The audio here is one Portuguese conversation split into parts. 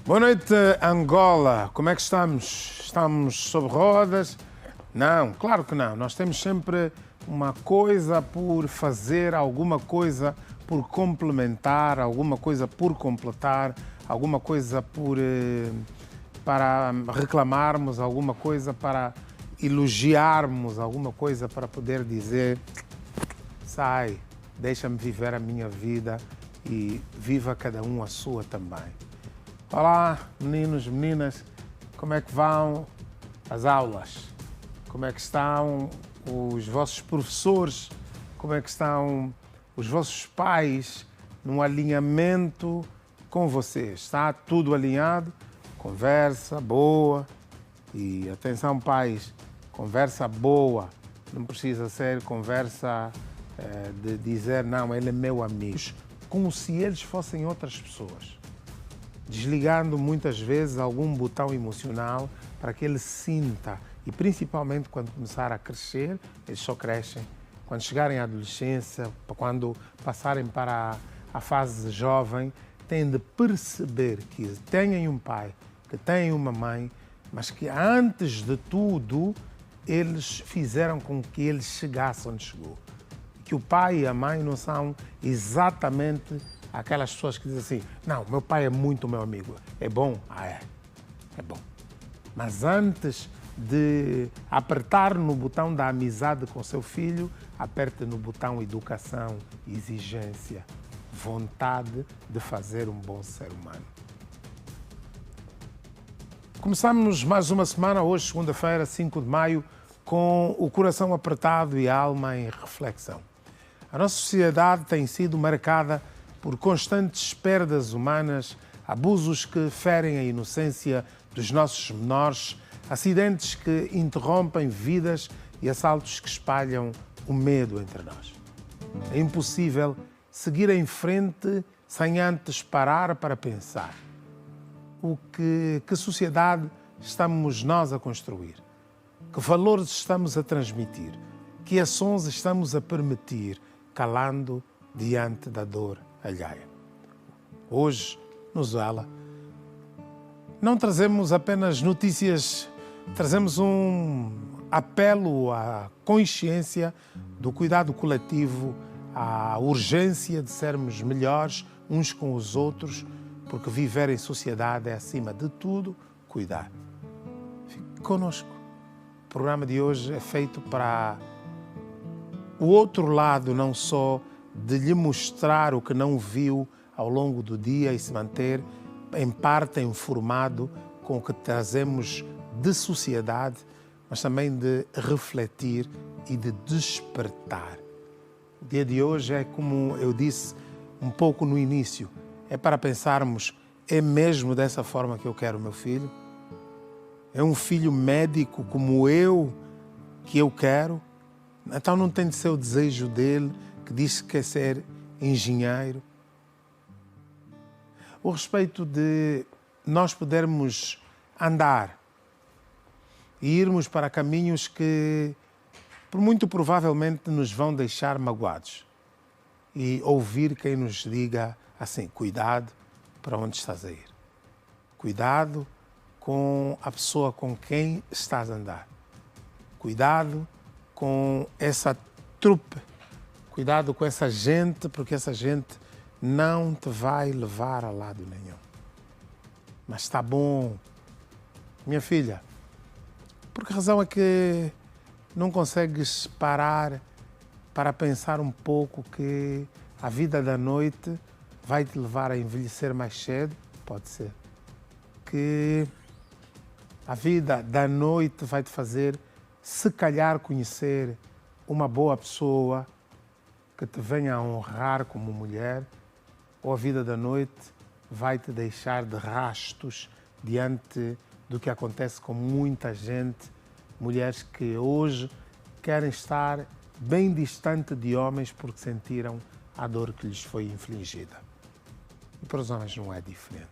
Boa noite, Angola. Como é que estamos? Estamos sob rodas? Não, claro que não. Nós temos sempre uma coisa por fazer, alguma coisa por complementar, alguma coisa por completar, alguma coisa para reclamarmos, alguma coisa para elogiarmos, alguma coisa para poder dizer: sai, deixa-me viver a minha vida e viva cada um a sua também. Olá, meninos, meninas, como é que vão as aulas? Como é que estão os vossos professores? Como é que estão os vossos pais no alinhamento com vocês? Está tudo alinhado? Conversa boa. E atenção, pais, conversa boa. Não precisa ser conversa de dizer, não, ele é meu amigo. Como se eles fossem outras pessoas. Desligando muitas vezes algum botão emocional para que ele sinta, e principalmente quando começar a crescer, eles só crescem. Quando chegarem à adolescência, quando passarem para a fase jovem, têm de perceber que têm um pai, que têm uma mãe, mas que antes de tudo eles fizeram com que ele chegasse onde chegou. Que o pai e a mãe não são exatamente aquelas pessoas que dizem assim, não, meu pai é muito meu amigo. É bom? É bom. Mas antes de apertar no botão da amizade com seu filho, aperte no botão educação, exigência, vontade de fazer um bom ser humano. Começamos mais uma semana, hoje, segunda-feira, 5 de maio, com o coração apertado e a alma em reflexão. A nossa sociedade tem sido marcada por constantes perdas humanas, abusos que ferem a inocência dos nossos menores, acidentes que interrompem vidas e assaltos que espalham o medo entre nós. É impossível seguir em frente sem antes parar para pensar. Que sociedade estamos nós a construir? Que valores estamos a transmitir? Que ações estamos a permitir, calando diante da dor alheia? Hoje, no Zala, não trazemos apenas notícias, trazemos um apelo à consciência do cuidado coletivo, à urgência de sermos melhores uns com os outros, porque viver em sociedade é, acima de tudo, cuidar. Fique connosco. O programa de hoje é feito para o outro lado, não só de lhe mostrar o que não viu ao longo do dia e se manter, em parte, informado com o que trazemos de sociedade, mas também de refletir e de despertar. O dia de hoje é, como eu disse um pouco no início, é para pensarmos, é mesmo dessa forma que eu quero o meu filho? É um filho médico como eu, que eu quero? Então não tem de ser o desejo dele, que diz que quer ser engenheiro? O respeito de nós podermos andar e irmos para caminhos que, por muito provavelmente, nos vão deixar magoados. E ouvir quem nos diga assim, cuidado para onde estás a ir. Cuidado com a pessoa com quem estás a andar. Cuidado com essa trupe. Cuidado com essa gente, porque essa gente não te vai levar a lado nenhum. Mas está bom. Minha filha, por que razão é que não consegues parar para pensar um pouco que a vida da noite vai te levar a envelhecer mais cedo? Pode ser. Que a vida da noite vai te fazer, se calhar, conhecer uma boa pessoa que te venha a honrar como mulher, ou a vida da noite vai te deixar de rastos diante do que acontece com muita gente, mulheres que hoje querem estar bem distante de homens porque sentiram a dor que lhes foi infligida. E para os homens não é diferente.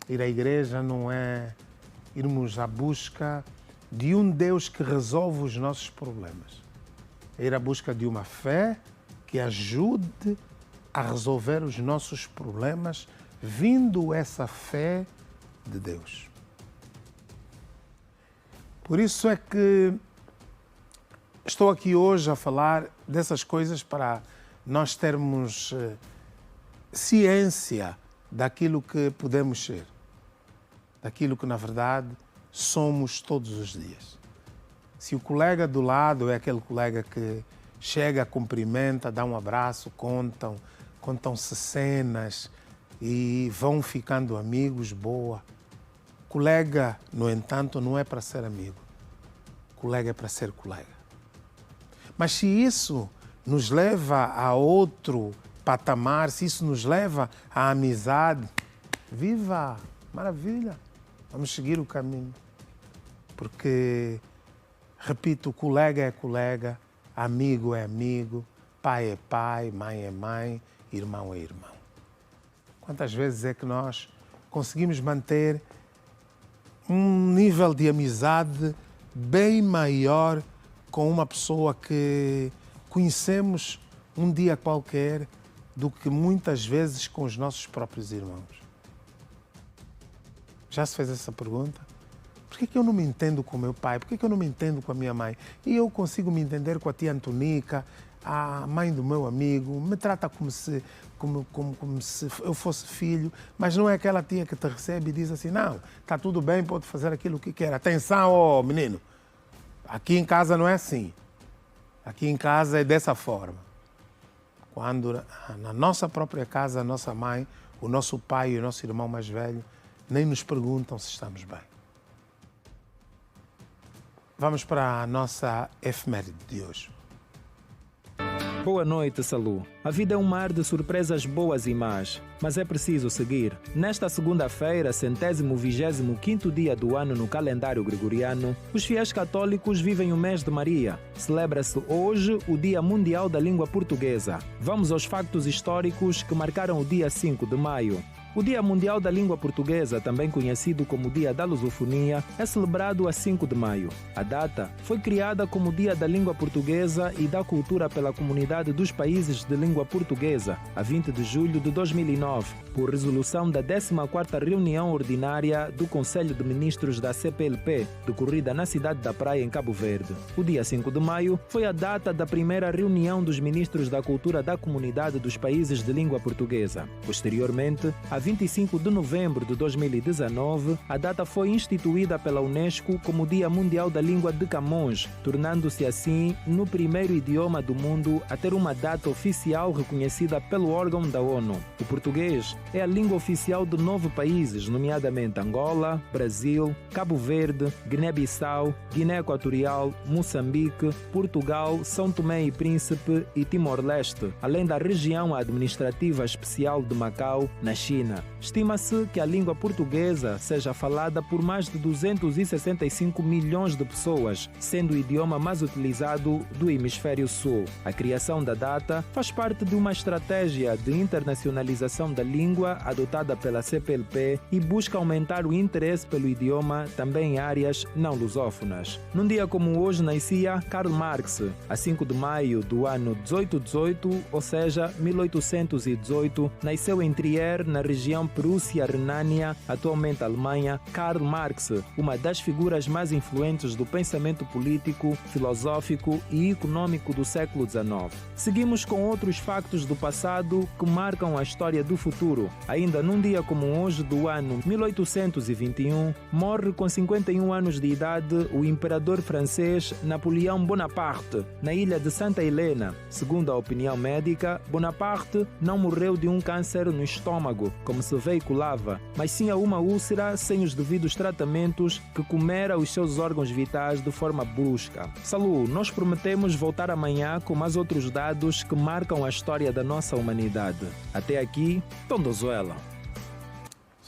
Ir à igreja não é irmos à busca de um Deus que resolve os nossos problemas. É ir à busca de uma fé que ajude a resolver os nossos problemas vindo essa fé de Deus. Por isso é que estou aqui hoje a falar dessas coisas para nós termos ciência daquilo que podemos ser, daquilo que na verdade somos todos os dias. Se o colega do lado é aquele colega que chega, cumprimenta, dá um abraço, contam-se cenas e vão ficando amigos, boa. Colega, no entanto, não é para ser amigo. Colega é para ser colega. Mas se isso nos leva a outro patamar, se isso nos leva à amizade, viva! Maravilha! Vamos seguir o caminho. Porque, repito, colega é colega, amigo é amigo, pai é pai, mãe é mãe, irmão é irmão. Quantas vezes é que nós conseguimos manter um nível de amizade bem maior com uma pessoa que conhecemos um dia qualquer do que muitas vezes com os nossos próprios irmãos? Já se fez essa pergunta? Por que eu não me entendo com o meu pai? Por que eu não me entendo com a minha mãe? E eu consigo me entender com a tia Antonica, a mãe do meu amigo, me trata como se eu fosse filho, mas não é aquela tia que te recebe e diz assim, não, está tudo bem, pode fazer aquilo que quer. Atenção, ó, menino, aqui em casa não é assim. Aqui em casa é dessa forma. Quando na nossa própria casa, a nossa mãe, o nosso pai e o nosso irmão mais velho nem nos perguntam se estamos bem. Vamos para a nossa efeméride de hoje. Boa noite, Salu. A vida é um mar de surpresas boas e más, mas é preciso seguir. Nesta segunda-feira, 125º dia do ano no calendário gregoriano, os fiéis católicos vivem o mês de Maria. Celebra-se hoje o Dia Mundial da Língua Portuguesa. Vamos aos factos históricos que marcaram o dia 5 de maio. O Dia Mundial da Língua Portuguesa, também conhecido como Dia da Lusofonia, é celebrado a 5 de maio. A data foi criada como Dia da Língua Portuguesa e da Cultura pela Comunidade dos Países de Língua Portuguesa, a 20 de julho de 2009, por resolução da 14ª reunião ordinária do Conselho de Ministros da CPLP, decorrida na cidade da Praia, em Cabo Verde. O dia 5 de maio foi a data da primeira reunião dos Ministros da Cultura da Comunidade dos Países de Língua Portuguesa. Posteriormente, a 25 de novembro de 2019, a data foi instituída pela Unesco como Dia Mundial da Língua de Camões, tornando-se assim no primeiro idioma do mundo a ter uma data oficial reconhecida pelo órgão da ONU. O português é a língua oficial de 9 países, nomeadamente Angola, Brasil, Cabo Verde, Guiné-Bissau, Guiné Equatorial, Moçambique, Portugal, São Tomé e Príncipe e Timor-Leste, além da região administrativa especial de Macau, na China. Estima-se que a língua portuguesa seja falada por mais de 265 milhões de pessoas, sendo o idioma mais utilizado do Hemisfério Sul. A criação da data faz parte de uma estratégia de internacionalização da língua adotada pela CPLP e busca aumentar o interesse pelo idioma também em áreas não lusófonas. Num dia como hoje nascia Karl Marx, a 5 de maio do ano 1818, ou seja, 1818, nasceu em Trier, na região Prússia-Renânia, atualmente Alemanha, Karl Marx, uma das figuras mais influentes do pensamento político, filosófico e econômico do século XIX. Seguimos com outros factos do passado que marcam a história do futuro. Ainda num dia como hoje do ano 1821, morre com 51 anos de idade o imperador francês Napoleão Bonaparte, na ilha de Santa Helena. Segundo a opinião médica, Bonaparte não morreu de um câncer no estômago, como se veiculava, mas sim a uma úlcera sem os devidos tratamentos que comera os seus órgãos vitais de forma brusca. Salu, nós prometemos voltar amanhã com mais outros dados que marcam a história da nossa humanidade. Até aqui, Tondozuela.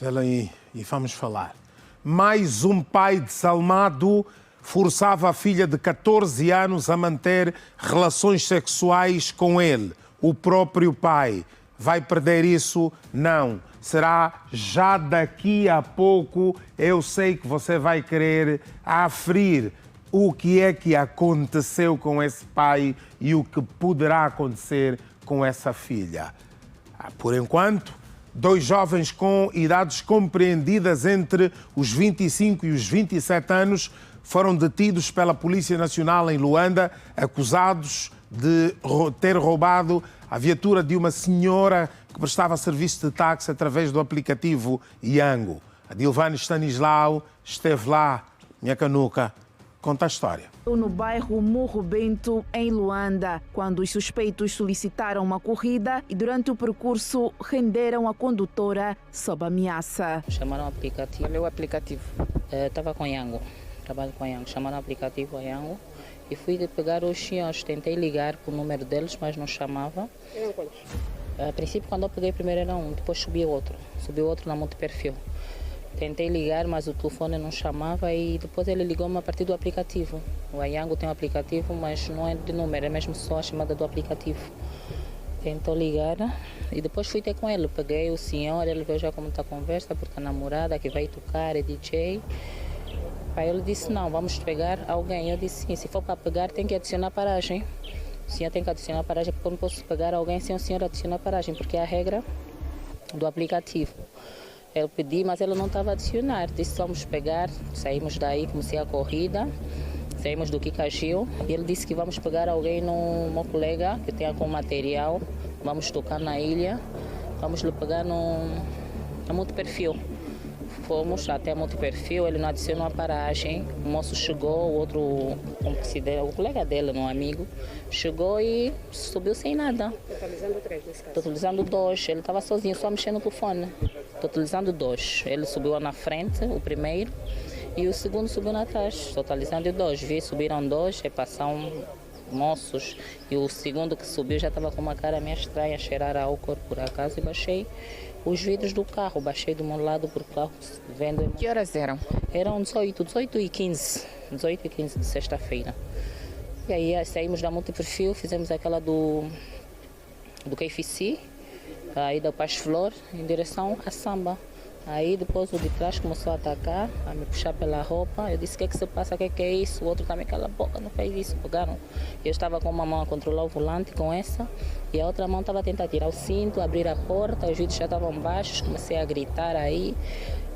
Olha aí, e vamos falar. Mais um pai de Salmado forçava a filha de 14 anos a manter relações sexuais com ele. O próprio pai. Vai perder isso? Não. Será já daqui a pouco. Eu sei que você vai querer aferir o que é que aconteceu com esse pai e o que poderá acontecer com essa filha. Por enquanto, Dois jovens com idades compreendidas entre os 25 e os 27 anos foram detidos pela Polícia Nacional em Luanda, acusados de ter roubado a viatura de uma senhora que prestava serviço de táxi através do aplicativo Yango. A Dilvane Stanislau esteve lá. Minha canuca, conta a história. No bairro Morro Bento, em Luanda, quando os suspeitos solicitaram uma corrida e durante o percurso renderam a condutora sob ameaça. Chamaram o aplicativo. Qual é o aplicativo? Estava com Yango. Trabalho com Yango. Chamaram o aplicativo Yango e fui pegar os senhores. Tentei ligar para o número deles, mas não chamava. A princípio, quando eu peguei primeiro era um, depois subiu outro. Subiu outro na multiperfil. Tentei ligar, mas o telefone não chamava e depois ele ligou-me a partir do aplicativo. O Yango tem um aplicativo, mas não é de número, é mesmo só a chamada do aplicativo. Tentou ligar e depois fui ter com ele. Peguei o senhor, ele veio já com muita conversa, porque a namorada que vai tocar é DJ. Aí ele disse, não, vamos pegar alguém. Eu disse, sim, se for para pegar tem que adicionar paragem. O senhor tem que adicionar paragem, porque eu não posso pegar alguém sem o senhor adicionar paragem, porque é a regra do aplicativo. Eu pedi, mas ele não estava a adicionar. Disse, vamos pegar, saímos daí, comecei a corrida, saímos do Kikagio e ele disse que vamos pegar alguém no meu colega que tenha com material, vamos tocar na ilha, vamos lhe pegar no multiperfil. Fomos até a multiperfil, ele não adicionou a paragem, o moço chegou, o outro, o colega dele, um amigo, chegou e subiu sem nada. Totalizando 3 nesse caso? Totalizando 2, ele estava sozinho, só mexendo no telefone. Totalizando 2, ele subiu lá na frente, o primeiro, e o segundo subiu atrás, totalizando 2. Vi, subiram 2, e passaram moços, e o segundo que subiu já estava com uma cara meio estranha, cheirar álcool por acaso, e baixei os vidros do carro, baixei do meu lado por carro, vendo. Que horas eram? Eram 18 e 15 de sexta-feira. E aí saímos da multiperfil, fizemos aquela do KFC, aí da Paz Flor, em direção à Samba. Aí depois o de trás começou a atacar, a me puxar pela roupa. Eu disse, o que é que se passa, o que é isso? O outro também, cala a boca, não faz isso. Pegaram. Eu estava com uma mão a controlar o volante com essa e a outra mão estava a tentar tirar o cinto, abrir a porta. Os vidros já estavam baixos, comecei a gritar aí.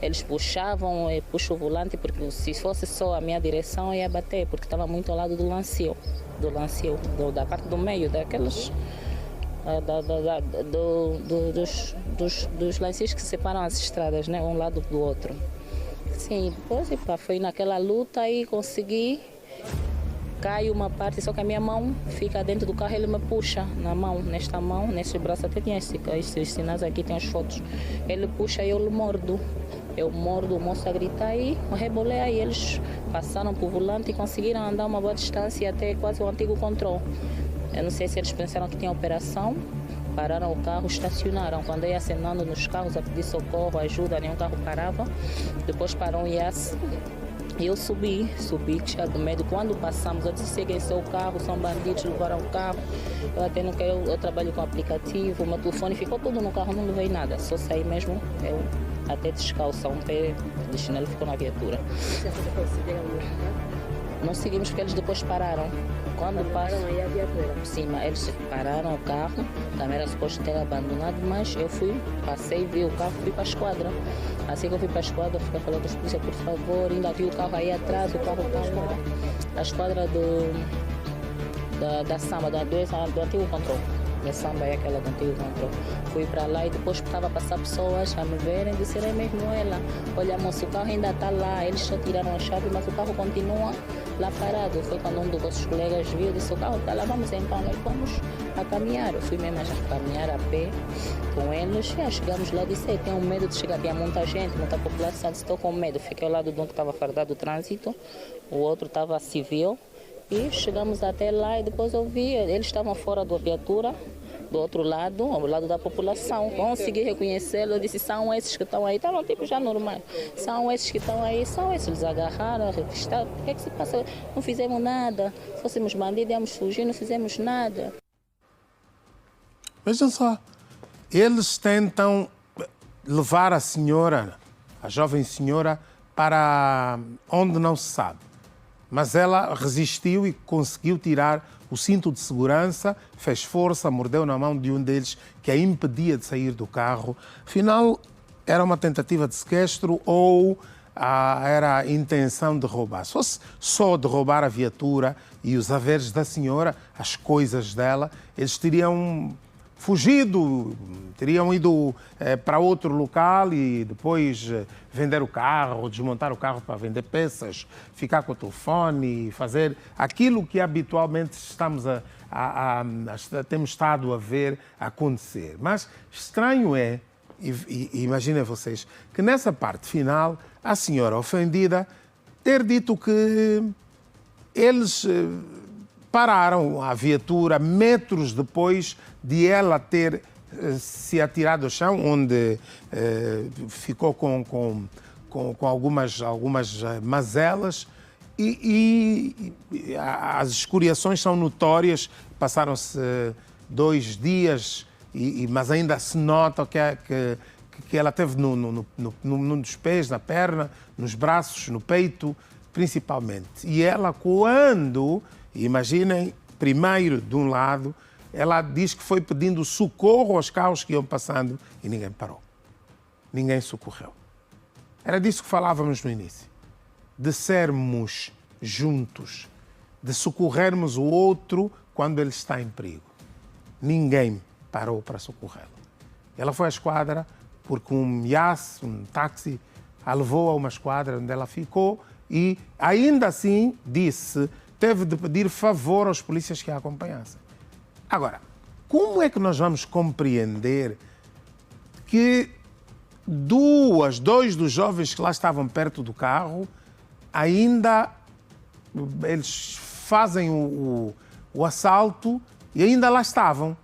Eles puxavam, eu puxo o volante, porque se fosse só a minha direção eu ia bater, porque estava muito ao lado do lancio, da parte do meio, daquelas... dos lancios que separam as estradas, né, um lado do outro. Sim, depois foi naquela luta e consegui. Cai uma parte, só que a minha mão fica dentro do carro, ele me puxa na mão, nesta mão, nesse braço, até tinha esses sinais aqui, tem as fotos. Ele puxa e eu lhe mordo. Eu mordo, o moço a gritar e rebolei aí. Eles passaram para o volante e conseguiram andar uma boa distância até quase o antigo controle. Eu não sei se eles pensaram que tinha operação, pararam o carro, estacionaram. Quando eu ia acenando nos carros a pedir socorro, ajuda, nenhum carro parava. Depois parou um IAS e eu subi, cheio de medo. Quando passamos, eu disse, seguem seu carro, são bandidos, levaram o carro. Eu até não quero, eu trabalho com aplicativo, o meu telefone ficou tudo no carro, não levei nada. Só saí mesmo, eu até descalço, um pé de chinelo ficou na viatura. Você acha que conseguiram não seguimos porque eles depois pararam. Quando pararam aí a viatura? Sim, eles pararam o carro, também era suposto ter abandonado, mas eu passei, vi o carro, fui para a esquadra. Assim que eu fui para a esquadra, eu fiquei falando com os polícias, por favor, ainda vi o carro aí atrás, o carro está lá. A esquadra da Samba, do antigo controle. Da Samba é aquela do antigo controle. Fui para lá e depois estava a passar pessoas a me verem, disseram, é mesmo ela. Olha, moço, o carro ainda está lá, eles só tiraram a chave, mas o carro continua lá parado. Foi quando um dos vossos colegas viu, disse, o carro está lá, vamos então, nós fomos a caminhar. Eu fui mesmo a caminhar a pé com eles, já chegamos lá, disse, tenho medo de chegar, tinha muita gente, muita população, disse, estou com medo. Fiquei ao lado de um que estava fardado do trânsito, o outro estava civil, e chegamos até lá e depois eu vi, eles estavam fora da viatura, do outro lado, ao lado da população. Consegui reconhecê-lo, eu disse, são esses que estão aí, estavam tipo já normal. São esses que estão aí, são esses, eles agarraram, revistaram, o que é que se passa? Não fizemos nada, fôssemos bandidos, íamos fugir, não fizemos nada. Vejam só, eles tentam levar a jovem senhora, para onde não se sabe. mas ela resistiu e conseguiu tirar o cinto de segurança, fez força, mordeu na mão de um deles que a impedia de sair do carro. Afinal, era uma tentativa de sequestro ou era a intenção de roubar? Se fosse só de roubar a viatura e os haveres da senhora, as coisas dela, eles teriam fugido, teriam ido para outro local e depois vender o carro, desmontar o carro para vender peças, ficar com o telefone e fazer aquilo que habitualmente temos estado a ver acontecer. Mas estranho é, imaginem vocês, que nessa parte final a senhora ofendida ter dito que eles pararam a viatura metros depois de ela ter se atirado ao chão, onde ficou com algumas mazelas e as escoriações são notórias. Passaram-se 2 dias, mas ainda se nota que ela teve num dos pés, na perna, nos braços, no peito, principalmente. E ela, quando, imaginem, primeiro de um lado, ela diz que foi pedindo socorro aos carros que iam passando e ninguém parou. Ninguém socorreu. Era disso que falávamos no início. De sermos juntos, de socorrermos o outro quando ele está em perigo. Ninguém parou para socorrê-lo. Ela foi à esquadra porque um Yass, um táxi, a levou a uma esquadra onde ela ficou e, ainda assim, teve de pedir favor aos polícias que a acompanhassem. Agora, como é que nós vamos compreender que dois dos jovens que lá estavam perto do carro, ainda eles fazem o assalto e ainda lá estavam?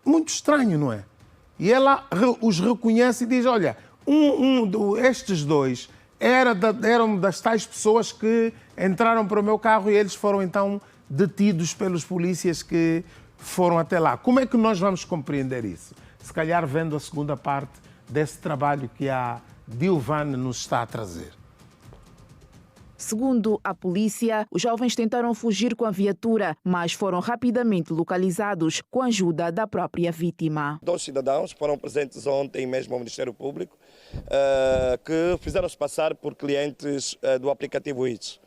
Muito estranho, não é? E ela os reconhece e diz, olha, estes dois eram das tais pessoas que entraram para o meu carro e eles foram então detidos pelos polícias que foram até lá. Como é que nós vamos compreender isso? Se calhar vendo a segunda parte desse trabalho que a Dilvane nos está a trazer. Segundo a polícia, os jovens tentaram fugir com a viatura, mas foram rapidamente localizados com a ajuda da própria vítima. 2 cidadãos foram presentes ontem mesmo ao Ministério Público que fizeram-se passar por clientes do aplicativo Eats.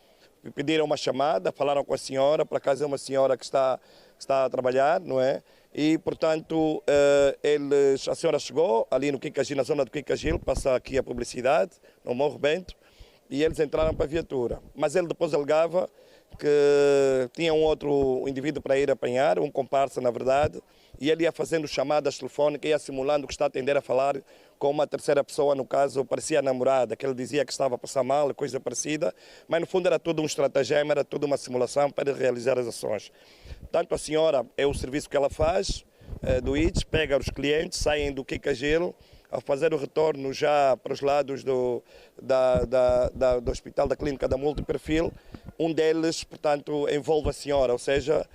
Pediram uma chamada, falaram com a senhora, por acaso é uma senhora que está a trabalhar, não é? E, portanto, a senhora chegou ali no Quicagil, na zona do Quicagil, passa aqui a publicidade, no Morro Bento, e eles entraram para a viatura. Mas ele depois alegava que tinha um outro indivíduo para ir apanhar, um comparsa, na verdade, e ele ia fazendo chamadas telefónicas, ia simulando que está a atender a falar com uma terceira pessoa, no caso, parecia a namorada, que ele dizia que estava a passar mal, coisa parecida, mas no fundo era tudo um estratagema, era tudo uma simulação para realizar as ações. Portanto, a senhora, é o serviço que ela faz, do ITS, pega os clientes, saem do Quicagil, ao fazer o retorno já para os lados do hospital da clínica da multiperfil, um deles, portanto, envolve a senhora, ou seja,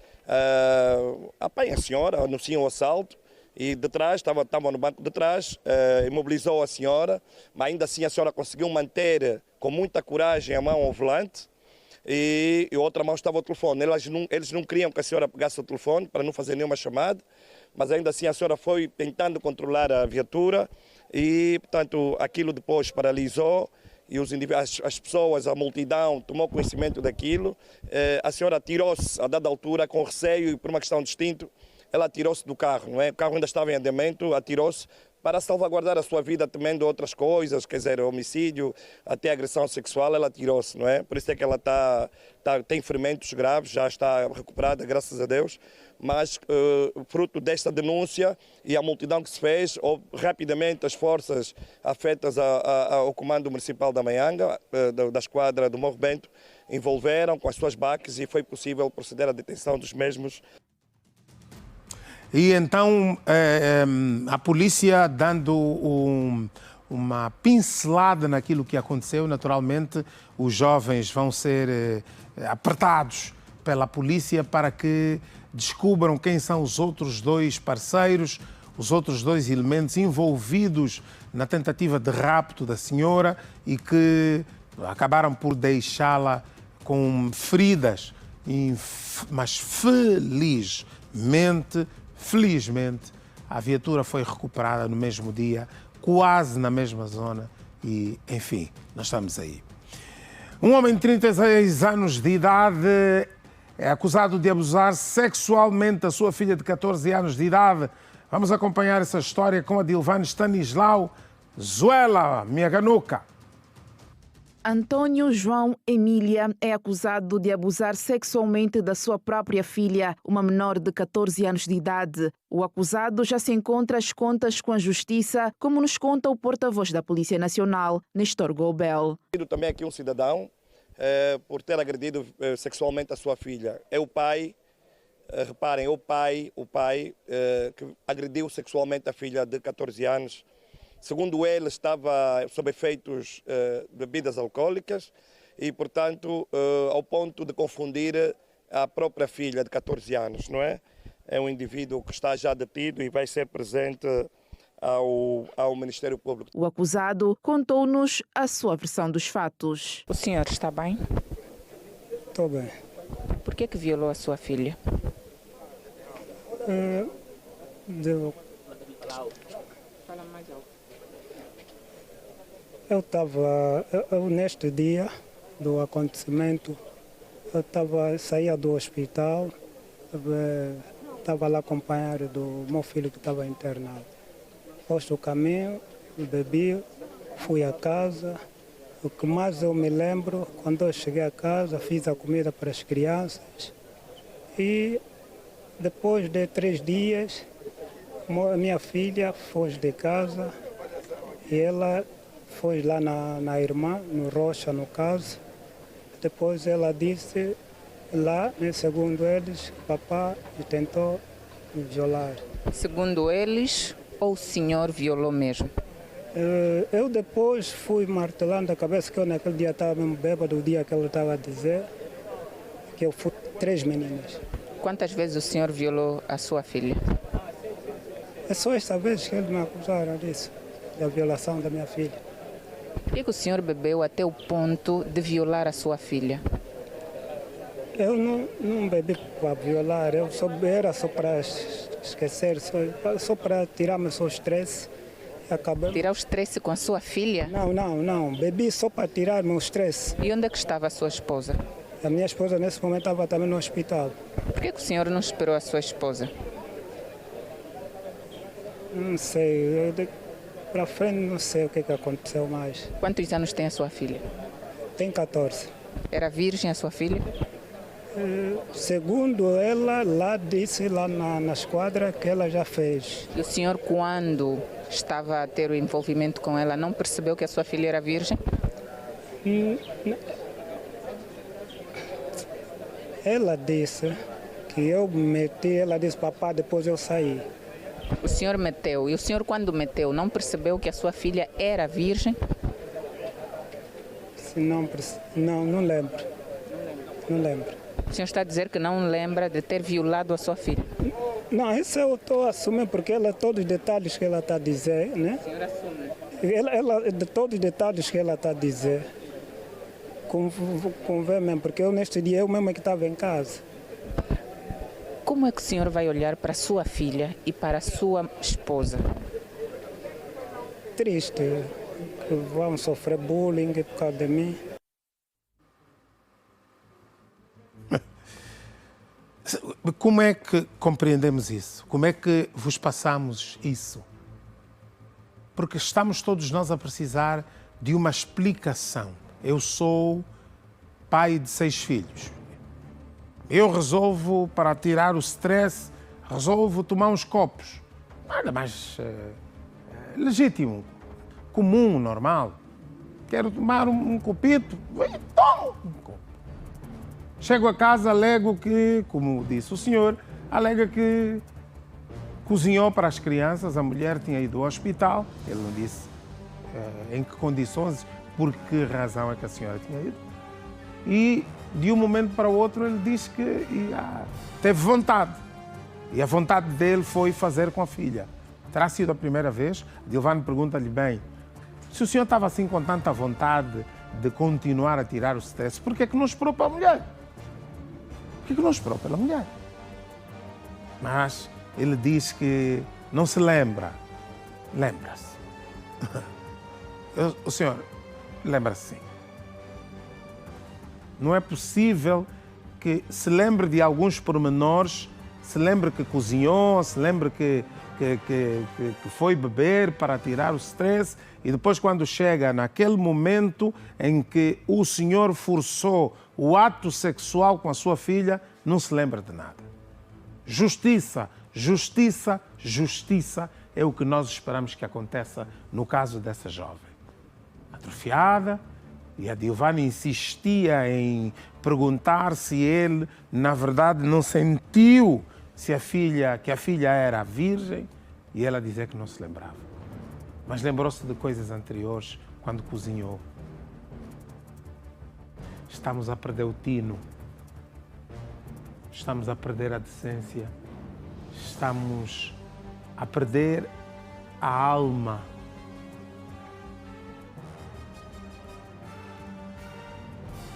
apanha a senhora, anuncia o assalto, e de trás, estava no banco de trás, imobilizou a senhora, mas ainda assim a senhora conseguiu manter com muita coragem a mão ao volante e a outra mão estava ao telefone. Eles não queriam que a senhora pegasse o telefone para não fazer nenhuma chamada, mas ainda assim a senhora foi tentando controlar a viatura e, portanto, aquilo depois paralisou e as pessoas, a multidão tomou conhecimento daquilo. A senhora atirou-se a dada altura com receio e por uma questão de instinto, ela atirou-se do carro, não é? O carro ainda estava em andamento, atirou-se para salvaguardar a sua vida, temendo outras coisas, quer dizer, homicídio, até agressão sexual, ela atirou-se, não é? Por isso é que ela tem ferimentos graves, já está recuperada, graças a Deus, mas fruto desta denúncia e a multidão que se fez, rapidamente as forças afetas ao Comando Municipal da Maianga, da esquadra do Morro Bento, envolveram com as suas baques e foi possível proceder à detenção dos mesmos. E então a polícia, dando uma pincelada naquilo que aconteceu, naturalmente os jovens vão ser apertados pela polícia para que descubram quem são os outros 2 parceiros, os outros 2 elementos envolvidos na tentativa de rapto da senhora e que acabaram por deixá-la com feridas, mas felizmente, a viatura foi recuperada no mesmo dia, quase na mesma zona e, enfim, nós estamos aí. Um homem de 36 anos de idade é acusado de abusar sexualmente da sua filha de 14 anos de idade. Vamos acompanhar essa história com a Dilvane Stanislau Zuela Miaganuca. Antônio João Emília é acusado de abusar sexualmente da sua própria filha, uma menor de 14 anos de idade. O acusado já se encontra às contas com a justiça, como nos conta o porta-voz da Polícia Nacional, Nestor Goubel. Também aqui um cidadão por ter agredido sexualmente a sua filha. É o pai, reparem, o pai que agrediu sexualmente a filha de 14 anos. Segundo ele, estava sob efeitos de bebidas alcoólicas e, portanto, ao ponto de confundir a própria filha de 14 anos, não é? É um indivíduo que está já detido e vai ser presente ao Ministério Público. O acusado contou-nos a sua versão dos fatos. O senhor está bem? Estou bem. Por que violou a sua filha? Fala mais alto. Eu neste dia do acontecimento, saía do hospital, estava lá acompanhado do meu filho que estava internado. Posto o caminho, bebi, fui a casa. O que mais eu me lembro, quando eu cheguei a casa, fiz a comida para as crianças e depois de 3 dias, a minha filha foi de casa e ela foi lá na irmã, no Rocha, no caso. Depois ela disse lá, segundo eles, papá tentou me violar. Segundo eles, ou o senhor violou mesmo? Eu depois fui martelando a cabeça que eu naquele dia estava mesmo bêbado, o dia que ele estava a dizer que eu fui 3 meninas. Quantas vezes o senhor violou a sua filha? É só esta vez que eles me acusaram disso, da violação da minha filha. Por que o senhor bebeu até o ponto de violar a sua filha? Eu não bebi para violar, era só para esquecer, só para tirar-me o estresse. Tirar o estresse com a sua filha? Não, bebi só para tirar-me o estresse. E onde é que estava a sua esposa? A minha esposa nesse momento estava também no hospital. Por que o senhor não esperou a sua esposa? Não sei, para frente não sei o que aconteceu mais. Quantos anos tem a sua filha? Tem 14. Era virgem a sua filha? Segundo ela, disse lá na esquadra que ela já fez. E o senhor, quando estava a ter o envolvimento com ela, não percebeu que a sua filha era virgem? Ela disse que eu meti, ela disse, papá, depois eu saí. O senhor meteu, e o senhor quando meteu, não percebeu que a sua filha era virgem? Não lembro. Não lembro. O senhor está a dizer que não lembra de ter violado a sua filha? Não, isso eu estou assumindo, porque todos os detalhes que ela está a dizer, né? O senhor assume? De todos os detalhes que ela está a dizer, convém mesmo, porque neste dia eu mesmo é que estava em casa. Como é que o senhor vai olhar para a sua filha e para a sua esposa? Triste, que vão sofrer bullying por causa de mim. Como é que compreendemos isso? Como é que vos passamos isso? Porque estamos todos nós a precisar de uma explicação. Eu sou pai de 6 filhos. Eu resolvo, para tirar o stress, resolvo tomar uns copos. Nada mais legítimo, comum, normal. Quero tomar um copito, tomo um copo. Chego a casa, alego que, como disse o senhor, alega que cozinhou para as crianças, a mulher tinha ido ao hospital, ele não disse em que condições, por que razão é que a senhora tinha ido. E de um momento para o outro ele disse que teve vontade. E a vontade dele foi fazer com a filha. Terá sido a primeira vez? Dilvane pergunta-lhe bem, se o senhor estava assim com tanta vontade de continuar a tirar o stress. Porque é que não esperou para a mulher? Por que não esperou pela mulher? Mas ele diz que não se lembra. Lembra-se. O senhor lembra-se sim. Não é possível que se lembre de alguns pormenores, se lembre que cozinhou, se lembre que foi beber para tirar o stress e depois quando chega naquele momento em que o senhor forçou o ato sexual com a sua filha, não se lembra de nada. Justiça, justiça, justiça é o que nós esperamos que aconteça no caso dessa jovem. Atrofiada, e a Dilvana insistia em perguntar se ele, na verdade, não sentiu que a filha era virgem, e ela dizia que não se lembrava. Mas lembrou-se de coisas anteriores, quando cozinhou. Estamos a perder o tino. Estamos a perder a decência. Estamos a perder a alma.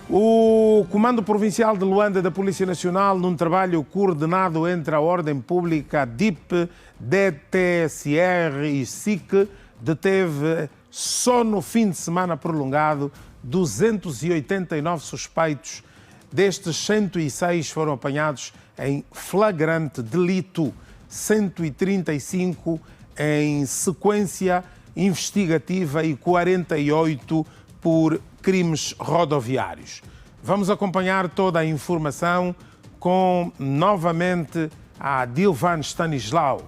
O Comando Provincial de Luanda da Polícia Nacional, num trabalho coordenado entre a Ordem Pública, DIP, DTSR e SIC, deteve só no fim de semana prolongado 289 suspeitos. Destes, 106 foram apanhados em flagrante delito, 135 em sequência investigativa e 48 por crimes rodoviários. Vamos acompanhar toda a informação com, novamente, a Dilvan Stanislau.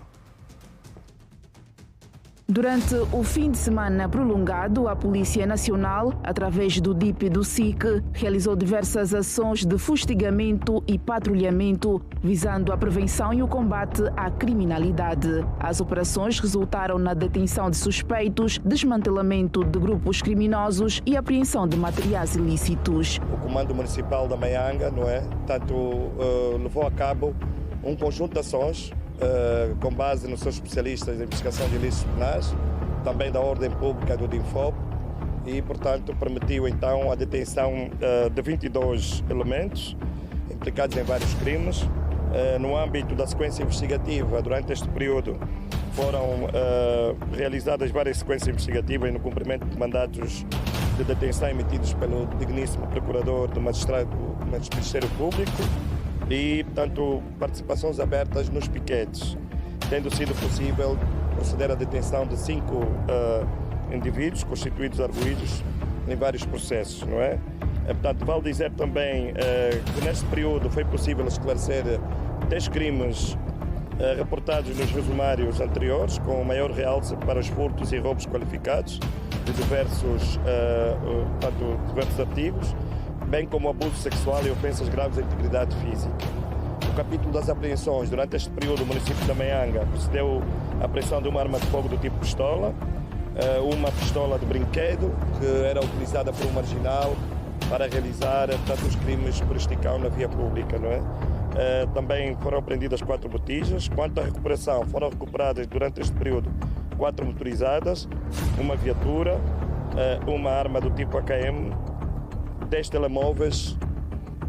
Durante o fim de semana prolongado, a Polícia Nacional, através do DIP e do SIC, realizou diversas ações de fustigamento e patrulhamento, visando a prevenção e o combate à criminalidade. As operações resultaram na detenção de suspeitos, desmantelamento de grupos criminosos e apreensão de materiais ilícitos. O Comando Municipal da Maianga, levou a cabo um conjunto de ações com base nos seus especialistas em investigação de ilícitos penais, também da Ordem Pública do DINFOP, e, portanto, permitiu então a detenção de 22 elementos implicados em vários crimes. No âmbito da sequência investigativa, durante este período, foram realizadas várias sequências investigativas no cumprimento de mandatos de detenção emitidos pelo digníssimo Procurador do Magistrado do Ministério Público, e, portanto, participações abertas nos piquetes, tendo sido possível proceder à detenção de 5 indivíduos constituídos arguidos em vários processos, não é? Portanto, vale dizer também que neste período foi possível esclarecer 10 crimes reportados nos resumários anteriores, com maior realce para os furtos e roubos qualificados de diversos artigos, bem como abuso sexual e ofensas graves à integridade física. No capítulo das apreensões, durante este período, o município da Maianga procedeu à apreensão de uma arma de fogo do tipo pistola, uma pistola de brinquedo, que era utilizada por um marginal para realizar os crimes por esticão na via pública, não é? Também foram apreendidas 4 botijas. Quanto à recuperação, foram recuperadas durante este período 4 motorizadas, uma viatura, uma arma do tipo AKM, 10 telemóveis,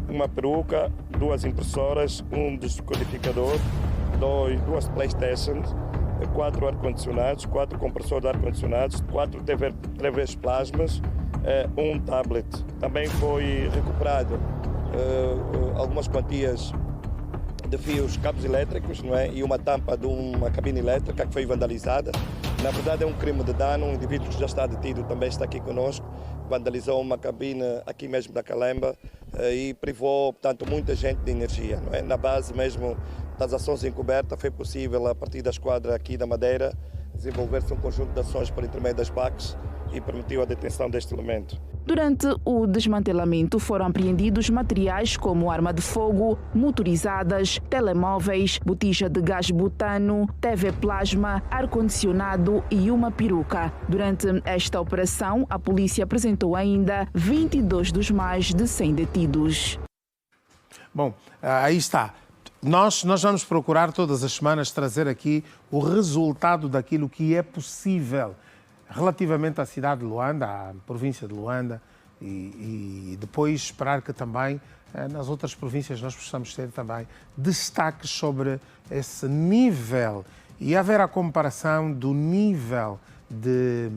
uma peruca, 2 impressoras, um descodificador, 2 Playstation, 4 ar-condicionados, 4 compressores de ar-condicionados, 4 TVs plasmas, um tablet. Também foi recuperado algumas quantias de fios, cabos elétricos, não é? E uma tampa de uma cabine elétrica que foi vandalizada. Na verdade, é um crime de dano. Um indivíduo que já está detido também está aqui conosco. Vandalizou uma cabine aqui mesmo da Calemba e privou, portanto, muita gente de energia, não é? Na base mesmo das ações encobertas, foi possível, a partir da esquadra aqui da Madeira, desenvolver-se um conjunto de ações por intermédio das PACs e permitiu a detenção deste elemento. Durante o desmantelamento foram apreendidos materiais como arma de fogo, motorizadas, telemóveis, botija de gás butano, TV plasma, ar-condicionado e uma peruca. Durante esta operação, a polícia apresentou ainda 22 dos mais de 100 detidos. Bom, aí está. Nós vamos procurar todas as semanas trazer aqui o resultado daquilo que é possível relativamente à cidade de Luanda, à província de Luanda, e depois esperar que também nas outras províncias nós possamos ter também destaques sobre esse nível e haver a comparação do nível de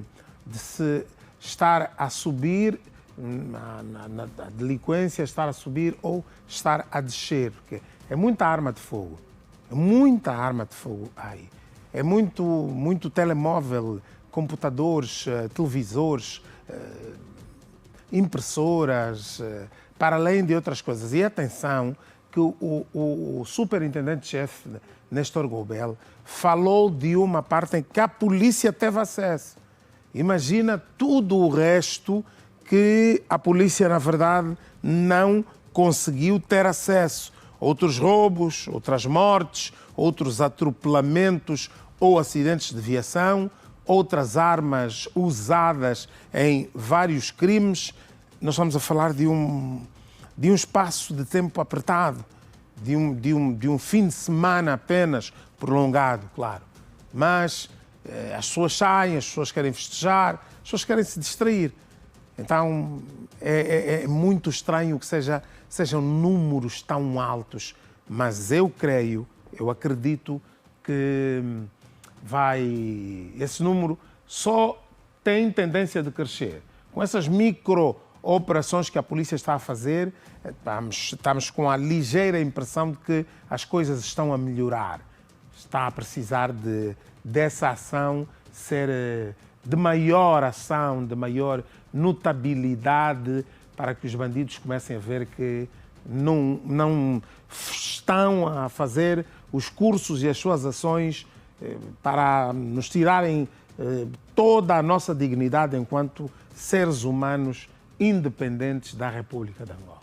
se estar a subir, na delinquência, estar a subir ou estar a descer, porque é muita arma de fogo, aí. É muito telemóvel, computadores, televisores, impressoras, para além de outras coisas. E atenção que o superintendente-chefe, Néstor Goubel, falou de uma parte em que a polícia teve acesso. Imagina tudo o resto que a polícia, na verdade, não conseguiu ter acesso. Outros roubos, outras mortes, outros atropelamentos ou acidentes de viação, outras armas usadas em vários crimes. Nós estamos a falar de um espaço de tempo apertado, de um fim de semana apenas, prolongado, claro. Mas as pessoas saem, as pessoas querem festejar, as pessoas querem se distrair. Então é muito estranho que sejam números tão altos, mas eu acredito que esse número só tem tendência de crescer. Com essas micro-operações que a polícia está a fazer, estamos com a ligeira impressão de que as coisas estão a melhorar. Está a precisar dessa ação ser de maior ação, de maior notabilidade, para que os bandidos comecem a ver que não estão a fazer os cursos e as suas ações para nos tirarem toda a nossa dignidade enquanto seres humanos independentes da República de Angola.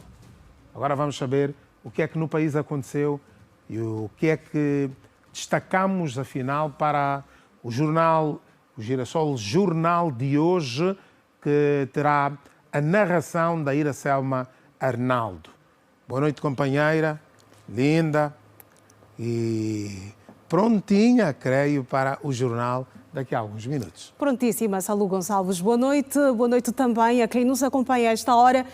Agora vamos saber o que é que no país aconteceu e o que é que destacamos, afinal, para o Girassol Jornal de hoje, que terá a narração da Iracelma Arnaldo. Boa noite, companheira, linda e prontinha, creio, para o jornal daqui a alguns minutos. Prontíssima, Salu Gonçalves. Boa noite também a quem nos acompanha a esta hora.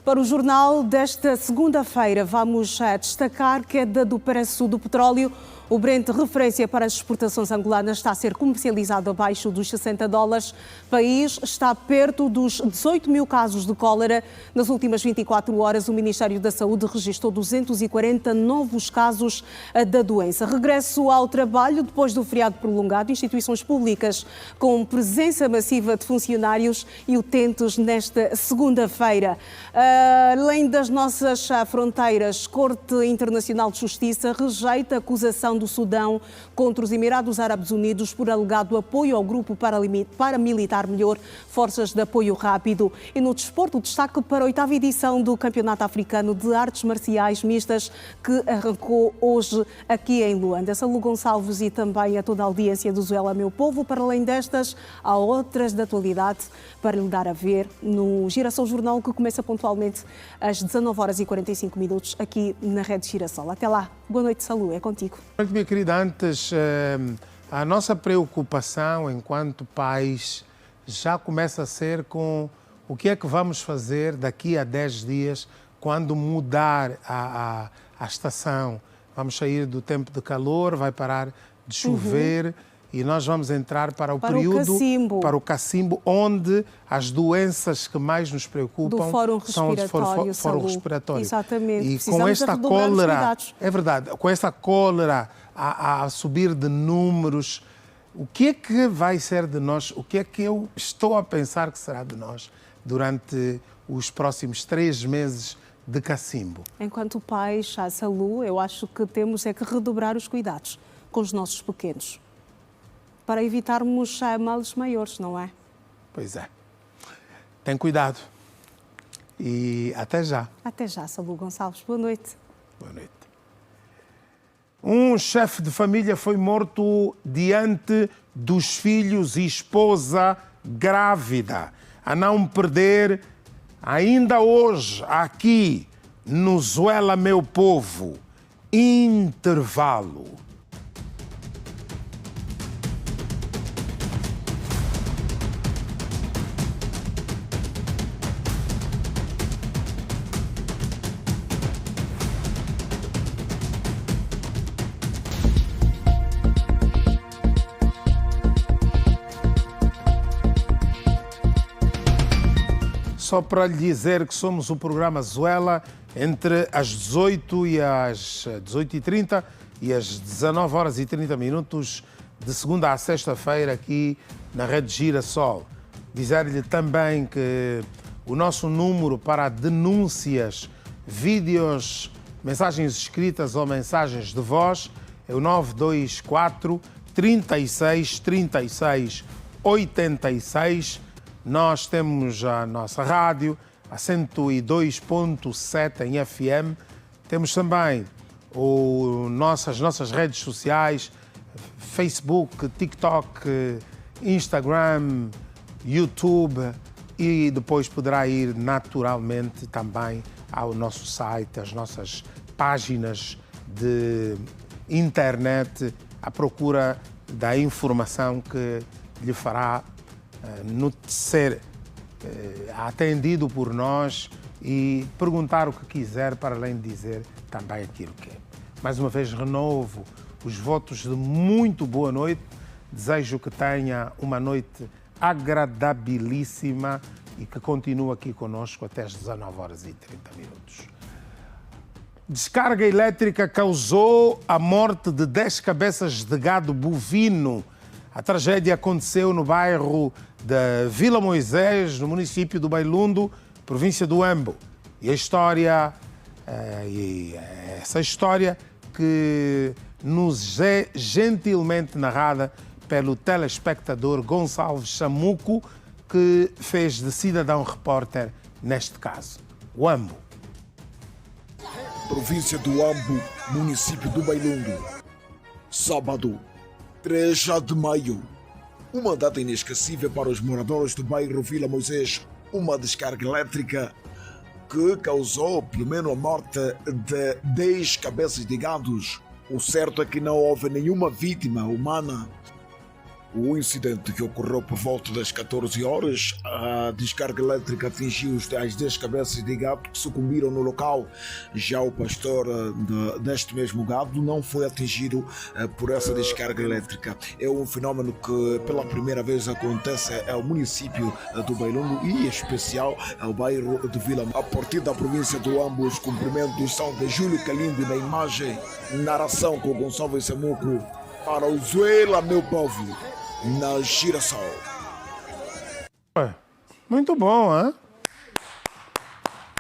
Para o jornal desta segunda-feira, vamos destacar queda do preço do petróleo. O Brent, referência para as exportações angolanas, está a ser comercializado abaixo dos $60. O país está perto dos 18 mil casos de cólera. Nas últimas 24 horas, o Ministério da Saúde registrou 240 novos casos da doença. Regresso ao trabalho depois do feriado prolongado. Instituições públicas com presença massiva de funcionários e utentes nesta segunda-feira. Além das nossas fronteiras, Corte Internacional de Justiça rejeita a acusação do Sudão contra os Emirados Árabes Unidos por alegado apoio ao grupo paramilitar Forças de Apoio Rápido. E no desporto, destaque para a 8ª edição do Campeonato Africano de Artes Marciais Mistas, que arrancou hoje aqui em Luanda. Salu Gonçalves e também a toda a audiência do Zuela Meu Povo. Para além destas, há outras de atualidade para lhe dar a ver no Girassol Jornal, que começa pontualmente às 19h45 aqui na Rede Girassol. Até lá. Boa noite, Salu. É contigo. Boa noite, minha querida. Antes, a nossa preocupação enquanto pais já começa a ser com o que é que vamos fazer daqui a 10 dias quando mudar a estação. Vamos sair do tempo de calor, vai parar de chover e nós vamos entrar para o período, para o cacimbo, onde as doenças que mais nos preocupam são do fórum respiratório. Exatamente. E com esta cólera, é verdade, com esta cólera a subir de números, o que é que vai ser de nós? O que é que eu estou a pensar que será de nós durante os próximos 3 meses de cacimbo? Enquanto pais, a Salu, eu acho que temos que redobrar os cuidados com os nossos pequenos, para evitarmos males maiores, não é? Pois é. Tem cuidado. E até já. Até já, Salu Gonçalves. Boa noite. Boa noite. Um chefe de família foi morto diante dos filhos e esposa grávida. A não perder, ainda hoje, aqui no Zuela Meu Povo, intervalo. só para lhe dizer que somos o programa Zuela entre as 18 e as 18h30 e as 19h30, de segunda a sexta-feira, aqui na Rede Girassol. Dizer-lhe também que o nosso número para denúncias, vídeos, mensagens escritas ou mensagens de voz é o 924 36 36 86. Nós temos a nossa rádio, a 102.7 em FM. Temos também as nossas redes sociais, Facebook, TikTok, Instagram, YouTube, e depois poderá ir naturalmente também ao nosso site, às nossas páginas de internet, à procura da informação que lhe fará ser atendido por nós e perguntar o que quiser, para além de dizer também aquilo que é. Mais uma vez renovo os votos de muito boa noite, desejo que tenha uma noite agradabilíssima e que continue aqui conosco até às 19h30. Descarga elétrica causou a morte de 10 cabeças de gado bovino. A tragédia aconteceu no bairro da Vila Moisés, no município do Bailundo, província do Huambo. E essa história que nos é gentilmente narrada pelo telespectador Gonçalves Samuco, que fez de cidadão repórter neste caso. Huambo. Província do Huambo, município do Bailundo. Sábado, 3 de maio. Uma data inesquecível para os moradores do bairro Vila Moisés. Uma descarga elétrica que causou pelo menos a morte de 10 cabeças de gados. O certo é que não houve nenhuma vítima humana. O incidente, que ocorreu por volta das 14 horas, a descarga elétrica atingiu as 10 cabeças de gado que sucumbiram no local. Já o pastor deste mesmo gado não foi atingido por essa descarga elétrica. É um fenómeno que pela primeira vez acontece ao município do Bailundo e em especial ao bairro de Vila. A partir da província do Huambo, os cumprimentos são de Júlio Calindo na imagem, narração com Gonçalves Samuco. Para o Zuela, meu povo, na Girassol. Muito bom, hein?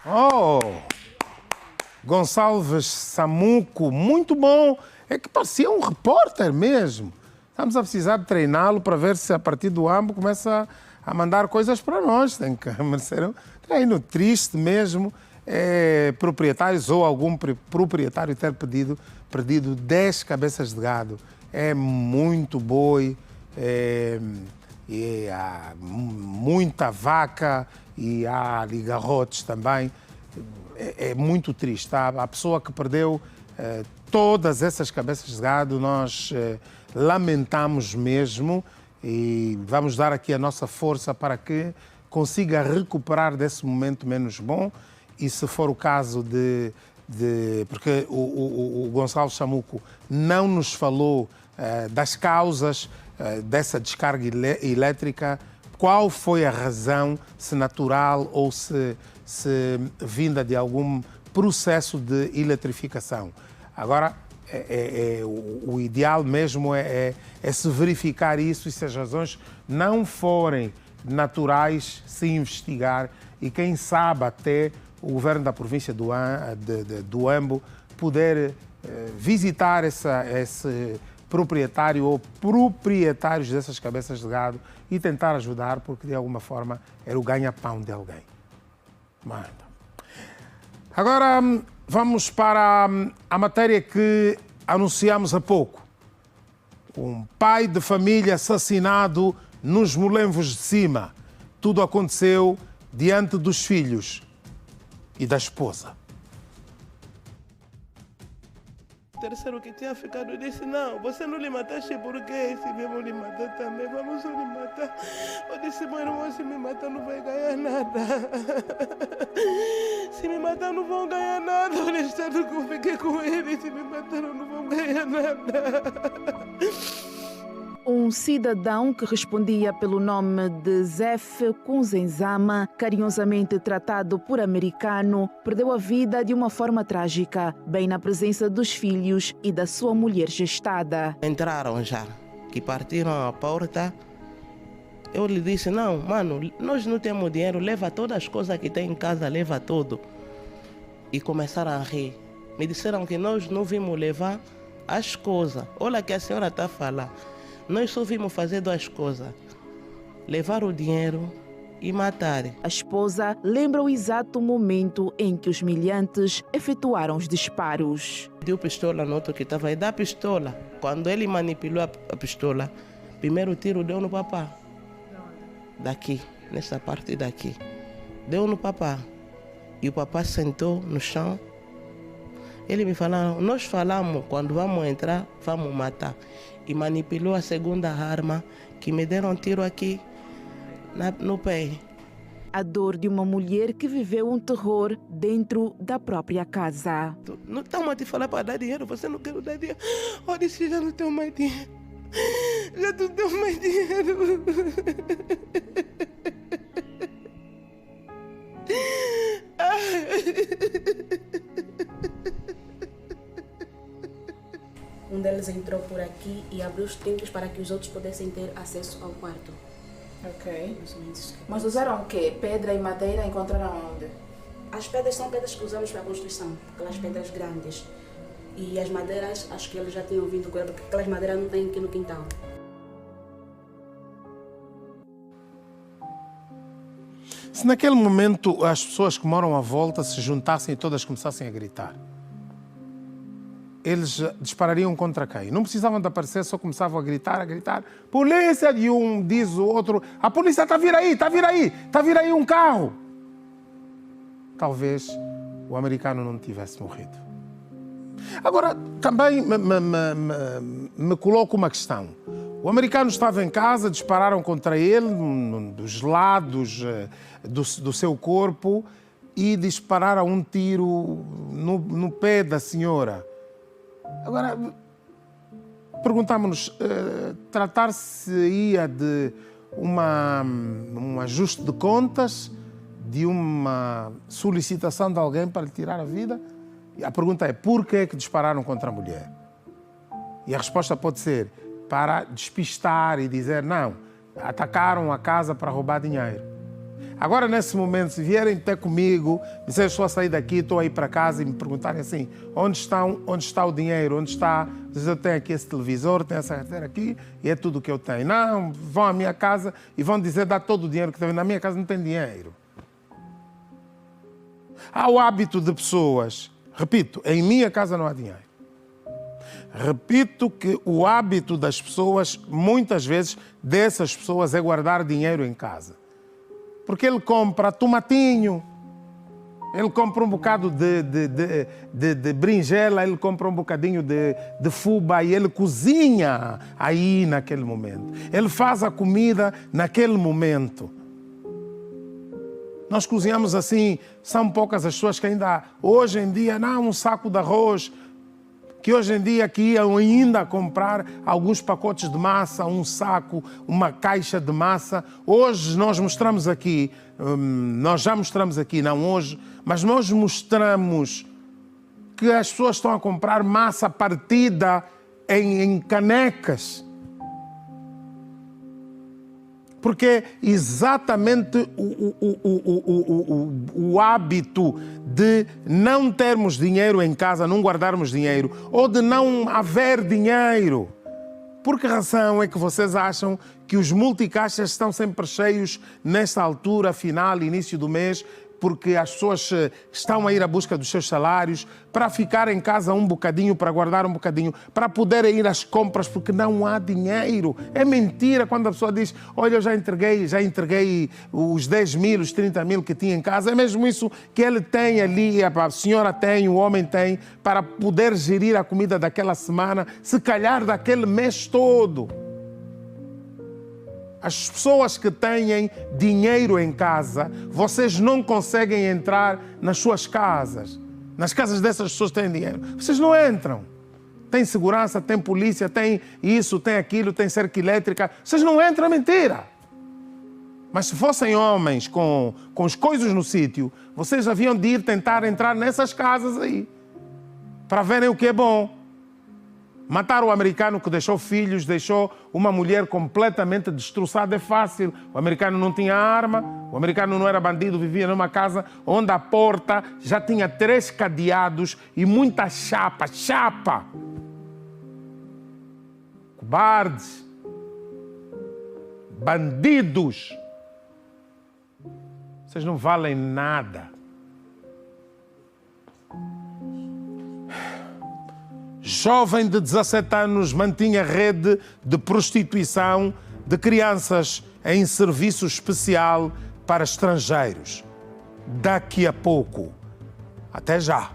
Oh! Gonçalves Samuco, muito bom. É que parecia um repórter mesmo. Estamos a precisar de treiná-lo para ver se a partir do Huambo começa a mandar coisas para nós. Tem que merecer um treino triste mesmo. Proprietários ou algum proprietário ter perdido 10 cabeças de gado. É muito boi, e há muita vaca e há ali garrotes também. É muito triste. A pessoa que perdeu todas essas cabeças de gado, nós lamentamos mesmo e vamos dar aqui a nossa força para que consiga recuperar desse momento menos bom. E se for o caso porque o Gonçalo Samuco não nos falou das causas dessa descarga elétrica, qual foi a razão, se natural ou se vinda de algum processo de eletrificação. Agora, o ideal mesmo é se verificar isso, e se as razões não forem naturais, se investigar e quem sabe até o governo da província do Huambo poder visitar esse proprietário ou proprietários dessas cabeças de gado e tentar ajudar, porque de alguma forma era o ganha-pão de alguém. Agora vamos para a matéria que anunciamos há pouco. Um pai de família assassinado nos Molevos de Cima. Tudo aconteceu diante dos filhos e da esposa. O terceiro que tinha ficado disse: não, você não lhe mataste porque se mesmo lhe matar também, vamos lhe matar. Eu disse: meu irmão, se me matar não vai ganhar nada. Se me matar não vão ganhar nada. Olha o estado que eu fiquei com ele. Se me matar não vão ganhar nada. Um cidadão que respondia pelo nome de Zef Kunzenzama, carinhosamente tratado por americano, perdeu a vida de uma forma trágica, bem na presença dos filhos e da sua mulher gestada. Entraram já, que partiram a porta. Eu lhe disse, não, mano, nós não temos dinheiro, leva todas as coisas que tem em casa, leva tudo. E começaram a rir. Me disseram que nós não vimos levar as coisas. Olha que a senhora está a falar. Nós só vimos fazer duas coisas. Levar o dinheiro e matar. A esposa lembra o exato momento em que os miliantes efetuaram os disparos. Deu pistola no outro que estava aí, dá pistola. Quando ele manipulou a pistola, primeiro tiro deu no papá. Daqui, nessa parte daqui. Deu no papá. E o papá sentou no chão. Ele me falou, nós falamos, quando vamos entrar, vamos matar. E manipulou a segunda arma, que me deram um tiro aqui no pé. A dor de uma mulher que viveu um terror dentro da própria casa. Não estamos a te falar para dar dinheiro, você não quer dar dinheiro. Eu disse, já não tenho mais dinheiro. Já não tenho mais dinheiro. Um deles entrou por aqui e abriu os trincos para que os outros pudessem ter acesso ao quarto. Ok. Mas usaram o quê? Pedra e madeira encontraram onde? As pedras são pedras que usamos para a construção, aquelas pedras grandes. E as madeiras, acho que eles já tinham vindo com ela, porque aquelas madeiras não tem aqui no quintal. Se naquele momento as pessoas que moram à volta se juntassem e todas começassem a gritar, eles disparariam contra quem? Não precisavam de aparecer, só começavam a gritar, polícia! E um diz o outro, a polícia está a vir aí, está a vir aí um carro. Talvez o americano não tivesse morrido. Agora, também me coloco uma questão. O americano estava em casa, dispararam contra ele, dos lados do seu corpo, e dispararam um tiro no pé da senhora. Agora, perguntámos-nos, tratar-se-ia de um ajuste de contas, de uma solicitação de alguém para lhe tirar a vida? E a pergunta é, por que é que dispararam contra a mulher? E a resposta pode ser, para despistar e dizer, não, atacaram a casa para roubar dinheiro. Agora, nesse momento, se vierem ter comigo, dizer, estou a sair daqui, estou a ir para casa e me perguntarem assim, onde está o dinheiro, onde está, dizer, eu tenho aqui esse televisor, tenho essa carteira aqui e é tudo o que eu tenho. Não, vão à minha casa e vão dizer, dá todo o dinheiro que tem. Na minha casa não tem dinheiro. Há o hábito de pessoas, repito, em minha casa não há dinheiro. Repito que o hábito das pessoas, muitas vezes, dessas pessoas é guardar dinheiro em casa. Porque ele compra tomatinho, ele compra um bocado de berinjela, ele compra um bocadinho de fuba e ele cozinha aí naquele momento. Ele faz a comida naquele momento. Nós cozinhamos assim, são poucas as pessoas que ainda, hoje em dia, não, um saco de arroz, que hoje em dia que iam ainda comprar alguns pacotes de massa, um saco, uma caixa de massa. Hoje nós mostramos aqui, nós já mostramos aqui, não hoje, mas nós mostramos que as pessoas estão a comprar massa partida em canecas. Porque é exatamente o hábito de não termos dinheiro em casa, não guardarmos dinheiro, ou de não haver dinheiro. Por que razão é que vocês acham que os multicaixas estão sempre cheios nesta altura, final, início do mês? Porque as pessoas estão a ir à busca dos seus salários, para ficar em casa um bocadinho, para guardar um bocadinho, para poderem ir às compras, porque não há dinheiro. É mentira quando a pessoa diz, olha, eu já entreguei os 10 mil, os 30 mil que tinha em casa. É mesmo isso que ele tem ali, a senhora tem, o homem tem, para poder gerir a comida daquela semana, se calhar daquele mês todo. As pessoas que têm dinheiro em casa, vocês não conseguem entrar nas suas casas. Nas casas dessas pessoas que têm dinheiro. Vocês não entram. Tem segurança, tem polícia, tem isso, tem aquilo, tem cerca elétrica. Vocês não entram, mentira. Mas se fossem homens com as coisas no sítio, vocês haviam de ir tentar entrar nessas casas aí, para verem o que é bom. Matar o americano que deixou filhos, deixou uma mulher completamente destroçada é fácil. O americano não tinha arma, o americano não era bandido, vivia numa casa onde a porta já tinha 3 cadeados e muita chapa. Cobardes, bandidos. Vocês não valem nada. Jovem de 17 anos mantinha rede de prostituição de crianças em serviço especial para estrangeiros. Daqui a pouco. Até já.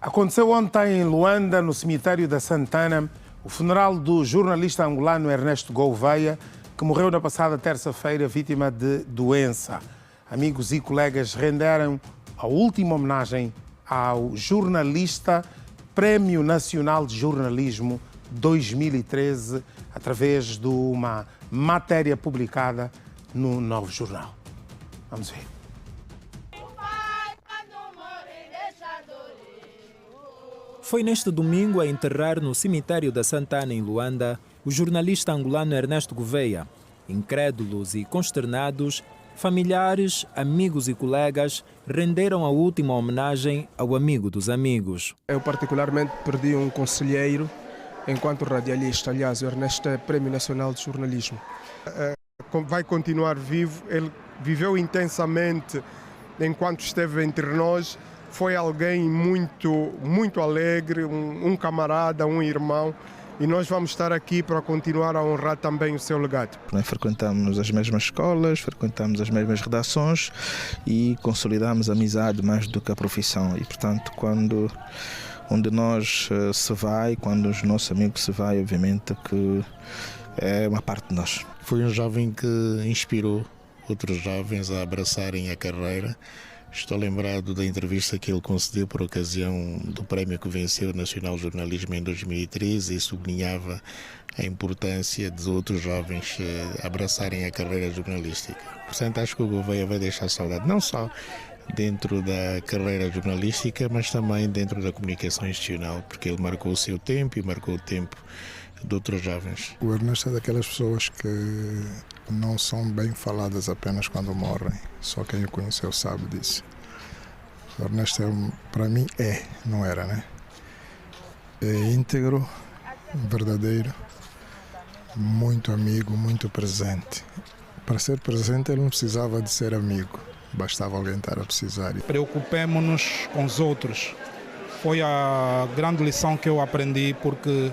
Aconteceu ontem em Luanda, no cemitério da Santana, o funeral do jornalista angolano Ernesto Gouveia, que morreu na passada terça-feira vítima de doença. Amigos e colegas renderam a última homenagem ao jornalista Prémio Nacional de Jornalismo 2013, através de uma matéria publicada no Novo Jornal. Vamos ver. Foi neste domingo a enterrar no cemitério da Santana, em Luanda, o jornalista angolano Ernesto Gouveia. Incrédulos e consternados, familiares, amigos e colegas renderam a última homenagem ao amigo dos amigos. Eu particularmente perdi um conselheiro enquanto radialista. Aliás, o Ernesto é Prémio Nacional de Jornalismo. Vai continuar vivo, ele viveu intensamente enquanto esteve entre nós. Foi alguém muito alegre, um camarada, um irmão, e nós vamos estar aqui para continuar a honrar também o seu legado. Frequentamos as mesmas escolas, frequentamos as mesmas redações e consolidamos a amizade mais do que a profissão. E, portanto, quando um de nós se vai, quando os nossos amigos se vai, obviamente que é uma parte de nós. Foi um jovem que inspirou outros jovens a abraçarem a carreira. Estou lembrado da entrevista que ele concedeu por ocasião do prémio que venceu o Nacional de Jornalismo em 2013 e sublinhava a importância de outros jovens abraçarem a carreira jornalística. Portanto, acho que o Gouveia vai deixar saudade, não só dentro da carreira jornalística, mas também dentro da comunicação institucional, porque ele marcou o seu tempo e marcou o tempo de outros jovens. O Ernesto é daquelas pessoas que não são bem faladas apenas quando morrem. Só quem o conheceu sabe disso. O Ernesto, para mim, não era, né? É íntegro, verdadeiro, muito amigo, muito presente. Para ser presente, ele não precisava de ser amigo. Bastava alguém estar a precisar. Preocupemos-nos com os outros. Foi a grande lição que eu aprendi, porque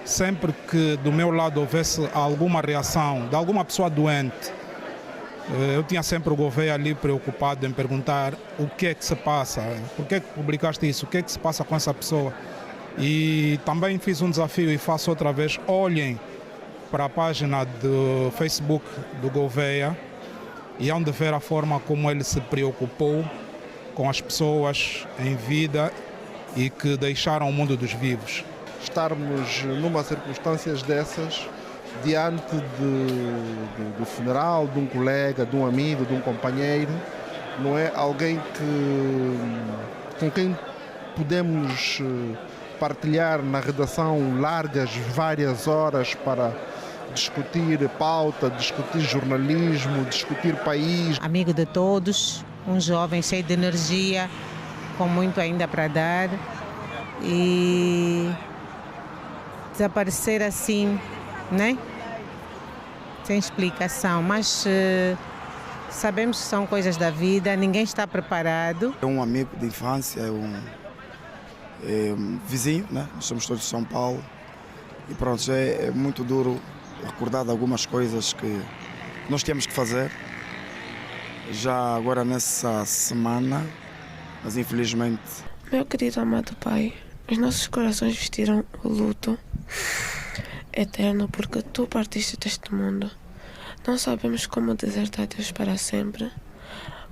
sempre que do meu lado houvesse alguma reação de alguma pessoa doente, eu tinha sempre o Gouveia ali preocupado em perguntar o que é que se passa, por que é que publicaste isso, o que é que se passa com essa pessoa. E também fiz um desafio e faço outra vez, olhem para a página do Facebook do Gouveia e hão de ver a forma como ele se preocupou com as pessoas em vida e que deixaram o mundo dos vivos. Estarmos numa circunstâncias dessas, diante do funeral de um colega, de um amigo, de um companheiro, não é alguém com quem podemos partilhar na redação largas, várias horas para discutir pauta, discutir jornalismo, discutir país. Amigo de todos, um jovem cheio de energia, com muito ainda para dar, e desaparecer assim, né? Sem explicação, mas sabemos que são coisas da vida, ninguém está preparado. É um amigo de infância, é um vizinho, né? Nós somos todos de São Paulo e pronto, é muito duro recordar de algumas coisas que nós temos que fazer já agora nessa semana, mas infelizmente Meu querido amado Pai, os nossos corações vestiram o luto eterno porque Tu partiste deste mundo. Não sabemos como dizer-te adeus para sempre,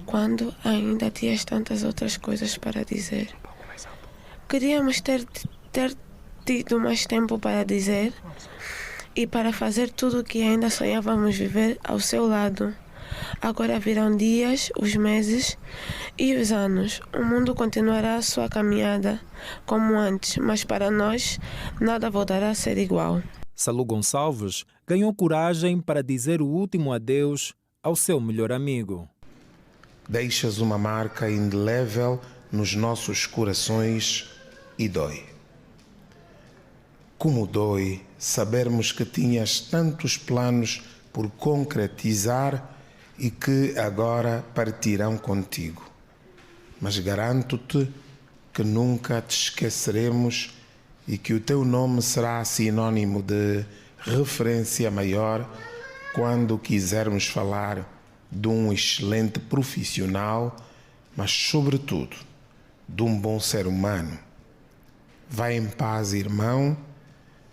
quando ainda tinhas tantas outras coisas para dizer. Queríamos ter tido mais tempo para dizer e para fazer tudo o que ainda sonhávamos viver ao seu lado. Agora virão dias, os meses e os anos. O mundo continuará a sua caminhada como antes, mas para nós nada voltará a ser igual. Salú Gonçalves ganhou coragem para dizer o último adeus ao seu melhor amigo. Deixas uma marca indelével nos nossos corações e dói. Como dói sabermos que tinhas tantos planos por concretizar e que agora partirão contigo. Mas garanto-te que nunca te esqueceremos e que o teu nome será sinônimo de referência maior quando quisermos falar de um excelente profissional, mas sobretudo de um bom ser humano. Vai em paz, irmão.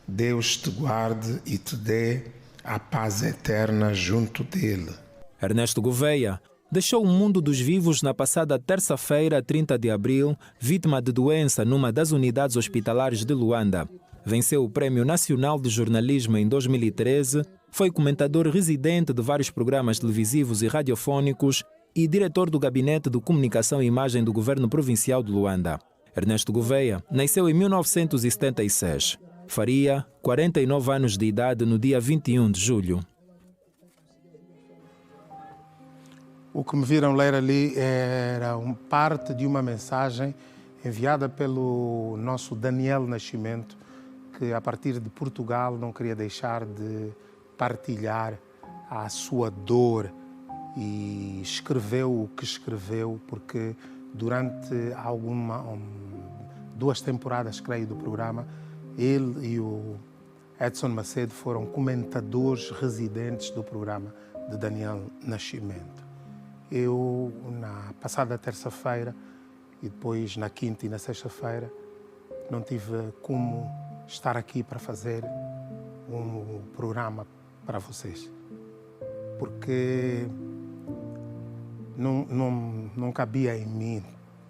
Deus te guarde e te dê a paz eterna junto dele. Ernesto Gouveia deixou o mundo dos vivos na passada terça-feira, 30 de abril, vítima de doença numa das unidades hospitalares de Luanda. Venceu o Prémio Nacional de Jornalismo em 2013, foi comentador residente de vários programas televisivos e radiofônicos e diretor do Gabinete de Comunicação e Imagem do Governo Provincial de Luanda. Ernesto Gouveia nasceu em 1976. Faria 49 anos de idade no dia 21 de julho. O que me viram ler ali era parte de uma mensagem enviada pelo nosso Daniel Nascimento, que a partir de Portugal não queria deixar de partilhar a sua dor e escreveu o que escreveu, porque durante 2 temporadas, creio, do programa, ele e o Edson Macedo foram comentadores residentes do programa de Daniel Nascimento. Eu, na passada terça-feira e depois na quinta e na sexta-feira, não tive como estar aqui para fazer um programa para vocês, porque não cabia em mim,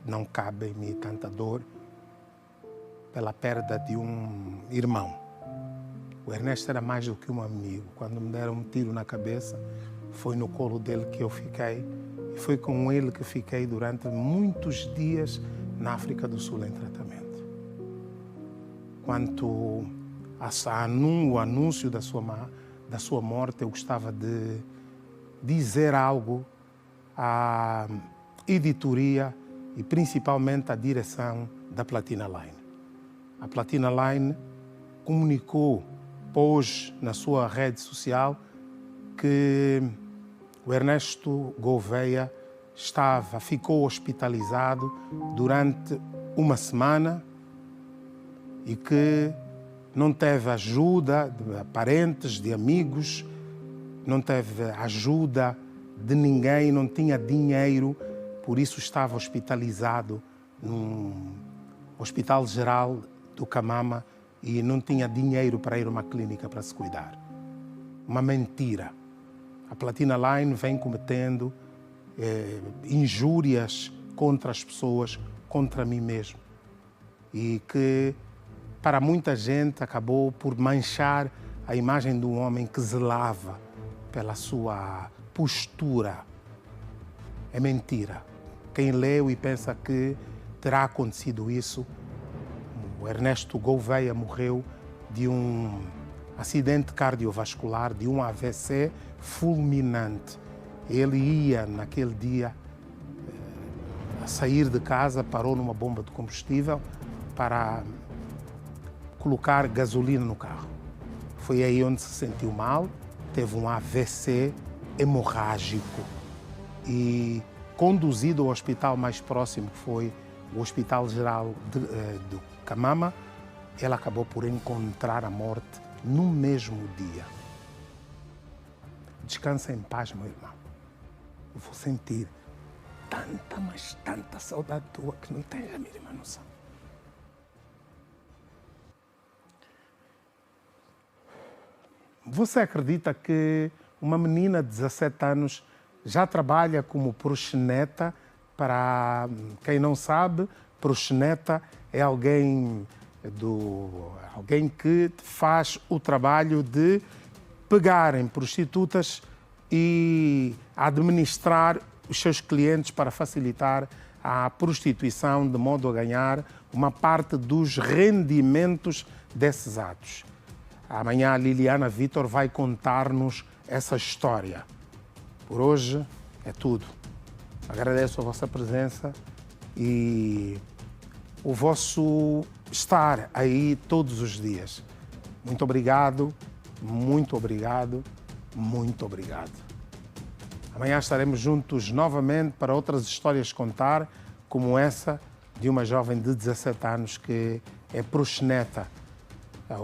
não cabe em mim tanta dor pela perda de um irmão. O Ernesto era mais do que um amigo. Quando me deram um tiro na cabeça, foi no colo dele que eu fiquei e foi com ele que fiquei durante muitos dias na África do Sul em tratamento. Quanto ao anúncio da sua morte, eu gostava de dizer algo à editoria e principalmente à direção da Platina Line. A Platina Line comunicou, pôs na sua rede social que o Ernesto Gouveia ficou hospitalizado durante uma semana e que não teve ajuda de parentes, de amigos, não teve ajuda de ninguém, não tinha dinheiro, por isso estava hospitalizado no Hospital Geral do Camama e não tinha dinheiro para ir a uma clínica para se cuidar. Uma mentira. A Platina Line vem cometendo injúrias contra as pessoas, contra mim mesmo. E que, para muita gente, acabou por manchar a imagem de um homem que zelava pela sua postura. É mentira. Quem leu e pensa que terá acontecido isso, o Ernesto Gouveia morreu de um acidente cardiovascular, de um AVC fulminante. Ele ia, naquele dia, a sair de casa, parou numa bomba de combustível para colocar gasolina no carro. Foi aí onde se sentiu mal, teve um AVC hemorrágico e conduzido ao hospital mais próximo, que foi o Hospital Geral do Camama. Ele acabou por encontrar a morte no mesmo dia. Descansa em paz, meu irmão. Eu vou sentir tanta, mas tanta saudade tua que não tens a mínima noção. Você acredita que uma menina de 17 anos já trabalha como proxeneta? Para quem não sabe, proxeneta é alguém que faz o trabalho de pegarem prostitutas e administrar os seus clientes para facilitar a prostituição, de modo a ganhar uma parte dos rendimentos desses atos. Amanhã a Liliana Vitor vai contar-nos essa história. Por hoje é tudo. Agradeço a vossa presença e o vosso estar aí todos os dias. Muito obrigado, muito obrigado, muito obrigado. Amanhã estaremos juntos novamente para outras histórias contar, como essa de uma jovem de 17 anos que é proxeneta.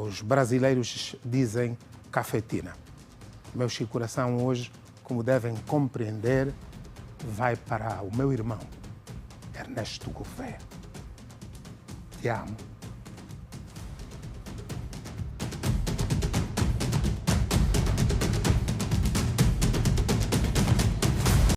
Os brasileiros dizem cafetina. Meu coração hoje, como devem compreender, vai para o meu irmão, Ernesto Gouveia. Te amo.